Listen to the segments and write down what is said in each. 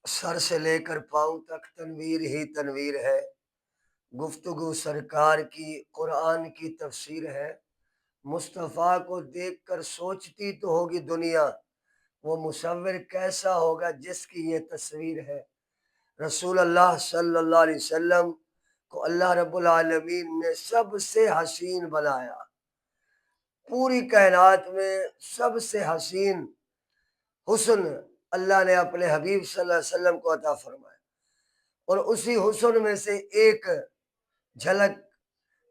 سر سے لے کر پاؤں تک تنویر ہی تنویر ہے، گفتگو سرکار کی قرآن کی تفسیر ہے، مصطفیٰ کو دیکھ کر سوچتی تو ہوگی دنیا، وہ مصور کیسا ہوگا جس کی یہ تصویر ہے۔ رسول اللہ صلی اللہ علیہ وسلم کو اللہ رب العالمین نے سب سے حسین بنایا، پوری کائنات میں سب سے حسین حسن اللہ نے اپنے حبیب صلی اللہ علیہ وسلم کو عطا فرمایا، اور اسی حسن میں سے ایک جھلک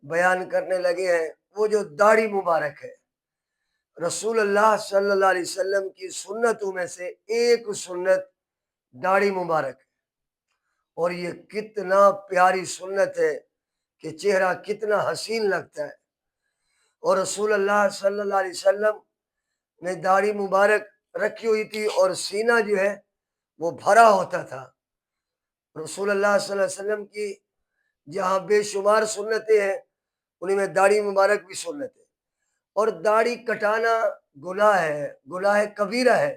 بیان کرنے لگے ہیں، وہ جو داڑھی مبارک ہے۔ رسول اللہ صلی اللہ علیہ وسلم کی سنتوں میں سے ایک سنت داڑھی مبارک ہے، اور یہ کتنا پیاری سنت ہے کہ چہرہ کتنا حسین لگتا ہے۔ اور رسول اللہ صلی اللہ علیہ وسلم نے داڑھی مبارک رکھی ہوئی تھی، اور سینہ جو ہے وہ بھرا ہوتا تھا۔ رسول اللہ صلی اللہ علیہ وسلم کی جہاں بے شمار سنتیں ہیں، انہیں میں داڑھی مبارک بھی سنت ہے۔ اور داڑھی کٹانا گناہ ہے، گناہ کبیرہ ہے۔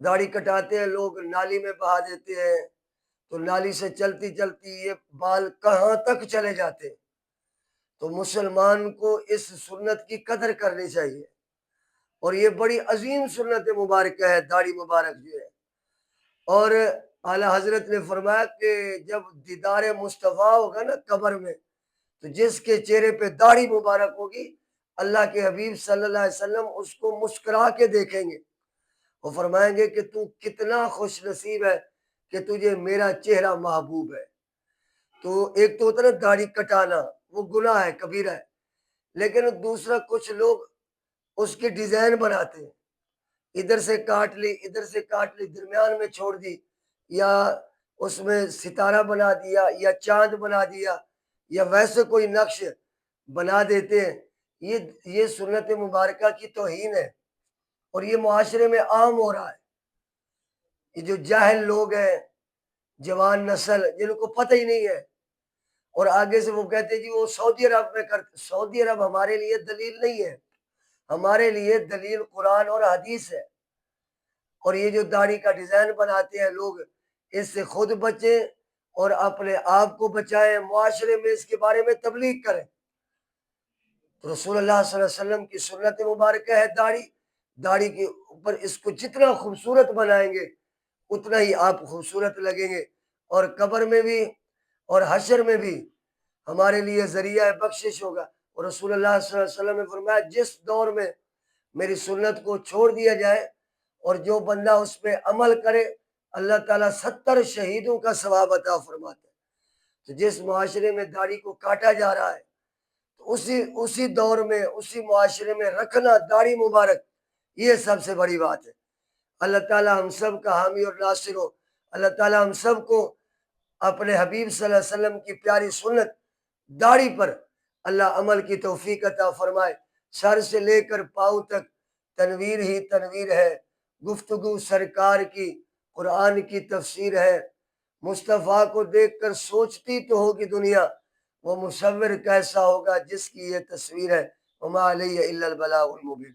داڑھی کٹاتے ہیں لوگ، نالی میں بہا دیتے ہیں، تو نالی سے چلتی چلتی یہ بال کہاں تک چلے جاتے ہیں۔ تو مسلمان کو اس سنت کی قدر کرنی چاہیے، اور یہ بڑی عظیم سنت مبارکہ ہے داڑھی مبارک جو ہے۔ اور اعلیٰ حضرت نے فرمایا کہ جب دیدار مصطفیٰ ہوگا نا قبر میں، تو جس کے چہرے پہ داڑھی مبارک ہوگی، اللہ کے حبیب صلی اللہ علیہ وسلم اس کو مسکرا کے دیکھیں گے، وہ فرمائیں گے کہ تو کتنا خوش نصیب ہے کہ تجھے میرا چہرہ محبوب ہے۔ تو ایک تو ہوتا ہے نا داڑھی کٹانا، وہ گناہ ہے، کبیرہ ہے، لیکن دوسرا کچھ لوگ اس کی ڈیزائن بناتے ہیں، ادھر سے کاٹ لی، ادھر سے کاٹ لی، درمیان میں چھوڑ دی، یا اس میں ستارہ بنا دیا، یا چاند بنا دیا، یا ویسے کوئی نقش بنا دیتے ہیں۔ یہ سنت مبارکہ کی توہین ہے، اور یہ معاشرے میں عام ہو رہا ہے۔ یہ جو جاہل لوگ ہیں، جوان نسل، جن کو پتہ ہی نہیں ہے، اور آگے سے وہ کہتے ہیں جی وہ سعودی عرب میں کرتے۔ سعودی عرب ہمارے لیے دلیل نہیں ہے، ہمارے لیے دلیل قرآن اور حدیث ہے۔ اور یہ جو داڑھی کا ڈیزائن بناتے ہیں لوگ، اس سے خود بچیں اور اپنے آپ کو بچائیں، معاشرے میں اس کے بارے میں تبلیغ کریں۔ تو رسول اللہ صلی اللہ علیہ وسلم کی سنت مبارکہ ہے داڑھی، داڑھی کے اوپر اس کو جتنا خوبصورت بنائیں گے اتنا ہی آپ خوبصورت لگیں گے، اور قبر میں بھی اور حشر میں بھی ہمارے لیے ذریعہ بخشش ہوگا۔ اور رسول اللہ صلی اللہ علیہ وسلم نے فرمایا جس دور میں میری سنت کو چھوڑ دیا جائے اور جو بندہ اس پہ عمل کرے، اللہ تعالیٰ 70 شہیدوں کا ثواب عطا فرماتا ہے۔ تو جس معاشرے میں داڑھی کو کاٹا جا رہا ہے، تو اسی دور میں، اسی معاشرے میں رکھنا داڑھی مبارک، یہ سب سے بڑی بات ہے۔ اللہ تعالیٰ ہم سب کا حامی اور ناصر ہو۔ اللہ تعالیٰ ہم سب کو اپنے حبیب صلی اللہ علیہ وسلم کی پیاری سنت داڑھی پر اللہ عمل کی توفیق عطا فرمائے۔ سر سے لے کر پاؤں تک تنویر ہی تنویر ہے، گفتگو سرکار کی قرآن کی تفسیر ہے، مصطفیٰ کو دیکھ کر سوچتی تو ہوگی دنیا، وہ مصور کیسا ہوگا جس کی یہ تصویر ہے۔ وما علیہ الا البلاغ المبین۔